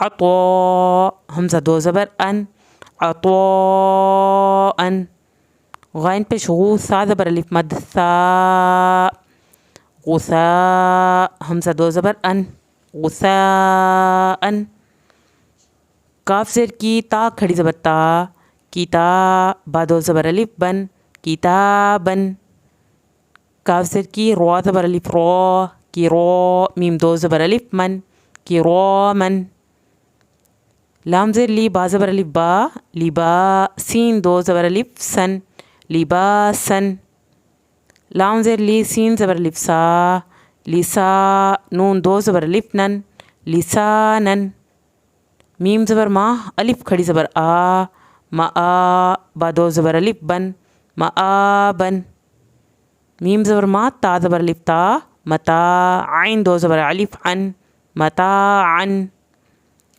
عطا حمزہ دو زبر ان، عطاء. غین پیش غو سا زبر الف مد سا، غثاء حمزہ دو زبر ان، غثاء. کاف زیر کی تا کھڑی زبر تا، کیتا با دو زبر الف بن، کتابن. کاف زیر کی رو زبر الف رو، کی رو میم دو زبر الف من، کی رو من. لام زیر لی با زبر الف با، لبا سین دو زبر الف سن، لباسن. لام زیر لی سین زبر الف سا، لسا نون دو زبر الف نن، لسانن. میم زبر ما الف کھڑی زبر آ، ما آ با دو زبر الف بن، مآبن. میم زبر ما تا زبر الف تا، متا عین دو زبر الف عن، متاعن.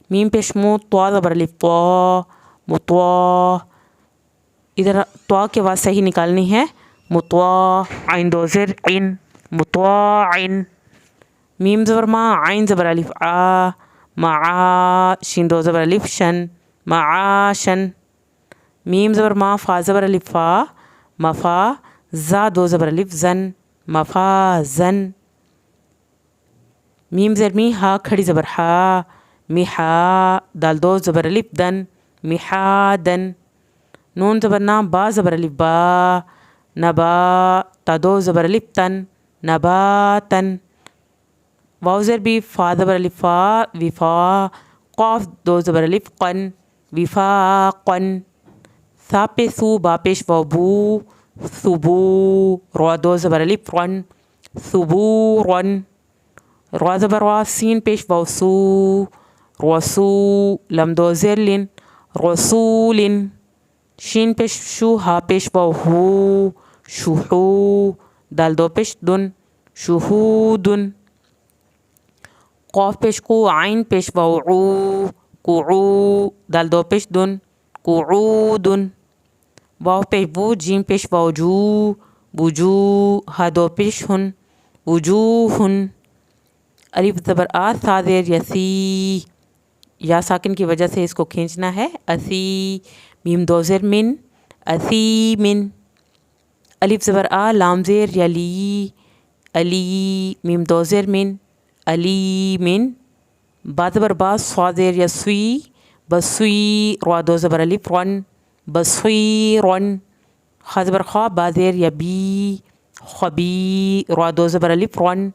میم پیش مو طوا زبر الف طوا، مطوا. ادھر طوا کے بعد صحیح نکالنی ہے، مطوا عین دو زر عن، مطواعن. میم زبر ما عین زبر الف آ، معا شین دو زبر الف شن، معاشن. میم زبر ما فا زبر الف فا، مفا زا دو زبر الف زن، مفازن. میم زر می ہا کھڑی زبر ہا، محا دال دو زبر الف دن، محادن. نون زبر نا با زبر الف با، نبا تا دو زبر الف تن، نباتن. واو زر بھی فا زبر الف فا، وفا قاف دو زبر الف قن، وفاقن. سا پہ سو با پیش واو بو، ثبو رو دو زبر الف رن، ثبورن. رو زبر وا سین پیش واو سو، رسو لم دو زر لن، رسولن. شین پیش شو ہا پیش واو ہو، شوحو دال دو پیش دن، شہودن. قاف پیش قو عین پیش واو عو، قعو دال دو پیش دن، قعودن. واو پیش بو جیم پیش واو جو، بجو ہا دو پیش ہن، وجوہن. الف زبر آ سا زیر یسی، یا ساکن کی وجہ سے اس کو کھینچنا ہے، اسی. میم دو زیر من، اثیمن. الف زبر آ لام زیر یلی، علی میم دو زیر من، علیمن. با زبر با سوا زیر یسوی، بسوی رو دو زبر الف رن، بصیرن. خا زبر خا با زیر یبی، خبی رو دو زبر الف رن،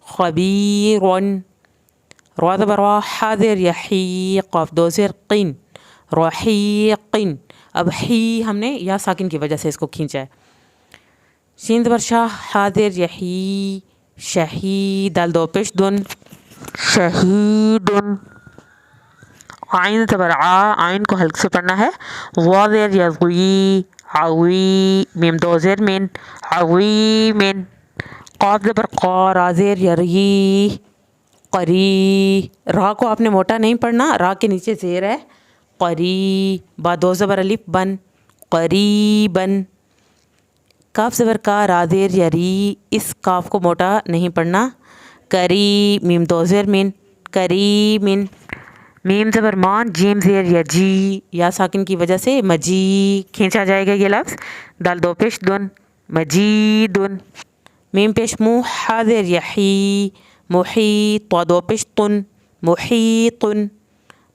خبیرن. رو زبر وا حا زیر یحی، قاف دو زیر قن، رحیقن. اب حی ہم نے یا ساکن کی وجہ سے اس کو کھینچا ہے. شین زبر شاہ حا زیر یحی، شہید دال دو پیش دن، شہیدن. عین زبر آ، عین کو حلق سے پڑھنا ہے. غوا زیر یغوی، عوی میم دو زیر من، عویمن. قاف زبر قا را زیر یری، قری. را کو آپ نے موٹا نہیں پڑھنا، را کے نیچے زیر ہے، قری. با دو زبر الف بن، قریبن. کاف زبر کا را زیر یری، اس کاف کو موٹا نہیں پڑھنا، کری میم دو زیر من، کریمن. میم زبر مان جیم زیر یجی، یا ساکن کی وجہ سے مجی کھینچا جائے گا یہ لفظ، دال دو پیش دن، مجیدن. میم پیش مو حا زیر یحی، محیط طا دو پیش تن، محیطن.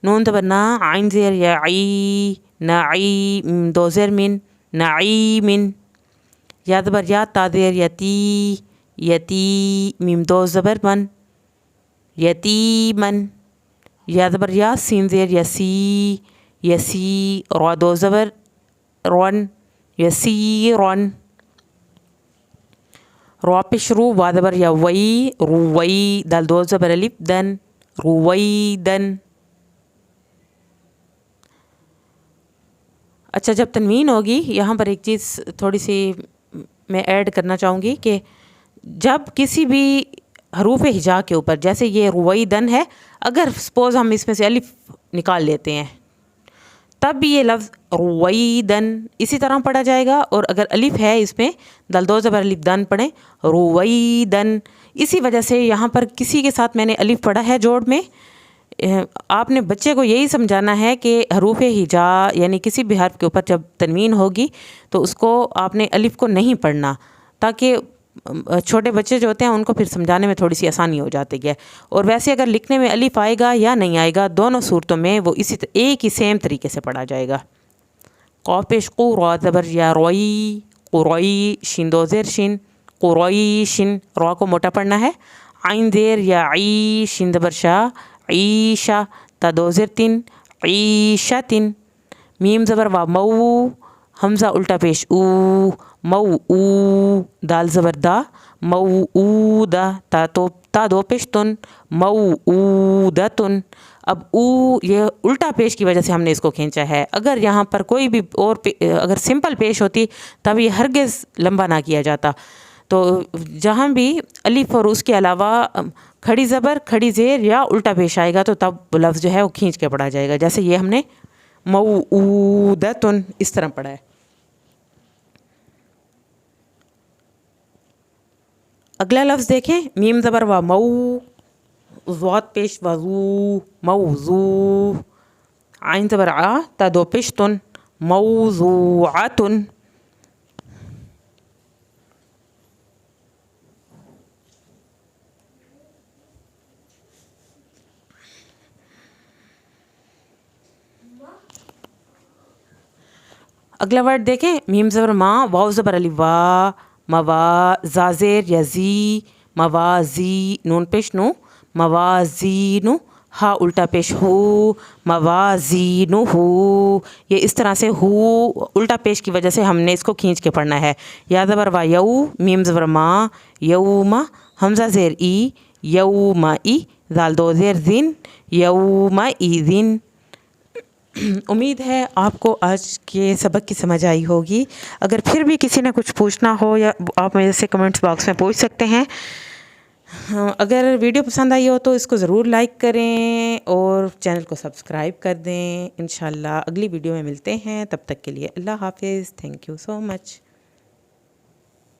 نون زبر نا عین زیر یعی، نعی میم دو زیر من، نعیمن. یا زبر یا تا زیر یتی، یتی میم دو زبر من، یتیمن. یا زبر یا سین زیر یسی، یسی رو دو زبر رن، یسیرن. رو پیش رو وا زبر یا وی، روی دال دو زبر الف دن، رویدن. اچھا جب تنوین ہوگی یہاں پر ایک چیز تھوڑی سی میں ایڈ کرنا چاہوں گی کہ جب کسی بھی حروف ہجا کے اوپر، جیسے یہ رویدن ہے، اگر سپوز ہم اس میں سے الف نکال لیتے ہیں تب بھی یہ لفظ رویدن اسی طرح پڑھا جائے گا. اور اگر الف ہے اس میں دال دو زبر الف دن پڑھیں، رویدن. اسی وجہ سے یہاں پر کسی کے ساتھ میں نے الف پڑھا ہے جوڑ میں، آپ نے بچے کو یہی سمجھانا ہے کہ حروف ہجا یعنی کسی بھی حرف کے اوپر جب تنوین ہوگی تو اس کو آپ نے الف کو نہیں پڑھنا، تاکہ چھوٹے بچے جو ہوتے ہیں ان کو پھر سمجھانے میں تھوڑی سی آسانی ہو جاتی ہے۔ اور ویسے اگر لکھنے میں الف آئے گا یا نہیں آئے گا، دونوں صورتوں میں وہ ایک ہی سیم طریقے سے پڑھا جائے گا۔ قاف پیش قو، را زبر یا روئی، قروئی، شین دو زیر شین، قرویشن، را کو موٹا پڑھنا ہے۔ عین زیر یا عی، شین زبر شا، عیشا، تا دو زیر تین، عیشتن۔ میم زبر وا، مو، حمزہ الٹا پیش او، مو او، دال زبر دا، مو او دا، تا دو پیش تن، مو او دتن۔ اب او یہ الٹا پیش کی وجہ سے ہم نے اس کو کھینچا ہے، اگر یہاں پر کوئی بھی اور اگر سمپل پیش ہوتی تب یہ ہرگز لمبا نہ کیا جاتا۔ تو جہاں بھی الف اور اس کے علاوہ کھڑی زبر، کھڑی زیر یا الٹا پیش آئے گا تو تب وہ لفظ جو ہے وہ کھینچ کے پڑھا جائے گا، جیسے یہ ہم نے موعودۃ اس طرح پڑھا ہے۔ اگلا لفظ دیکھیں، میم زبر وا، مو، ضاد پیش وضو، موضوع، عین زبر آ، تا دو پیش تن، موضوعۃ۔ اگلا ورڈ دیکھیں، میم زبر ما، واو زبر الف وا، موا، زا زیر یا زی، موازی، نون پیش نو، موازینو، ہا الٹا پیش ہو، موازینو ہو۔ یہ اس طرح سے ہو الٹا پیش کی وجہ سے ہم نے اس کو کھینچ کے پڑھنا ہے۔ یا زبر وا یو، میم زبر ما، یوما، حمزہ زیر ای، یومئی، زال دو زیر زن، یومئذن۔ امید ہے آپ کو آج کے سبق کی سمجھ آئی ہوگی۔ اگر پھر بھی کسی نے کچھ پوچھنا ہو یا آپ میرے سے کمنٹس باکس میں پوچھ سکتے ہیں۔ اگر ویڈیو پسند آئی ہو تو اس کو ضرور لائک کریں اور چینل کو سبسکرائب کر دیں۔ انشاءاللہ اگلی ویڈیو میں ملتے ہیں، تب تک کے لیے اللہ حافظ، تھینک یو سو مچ۔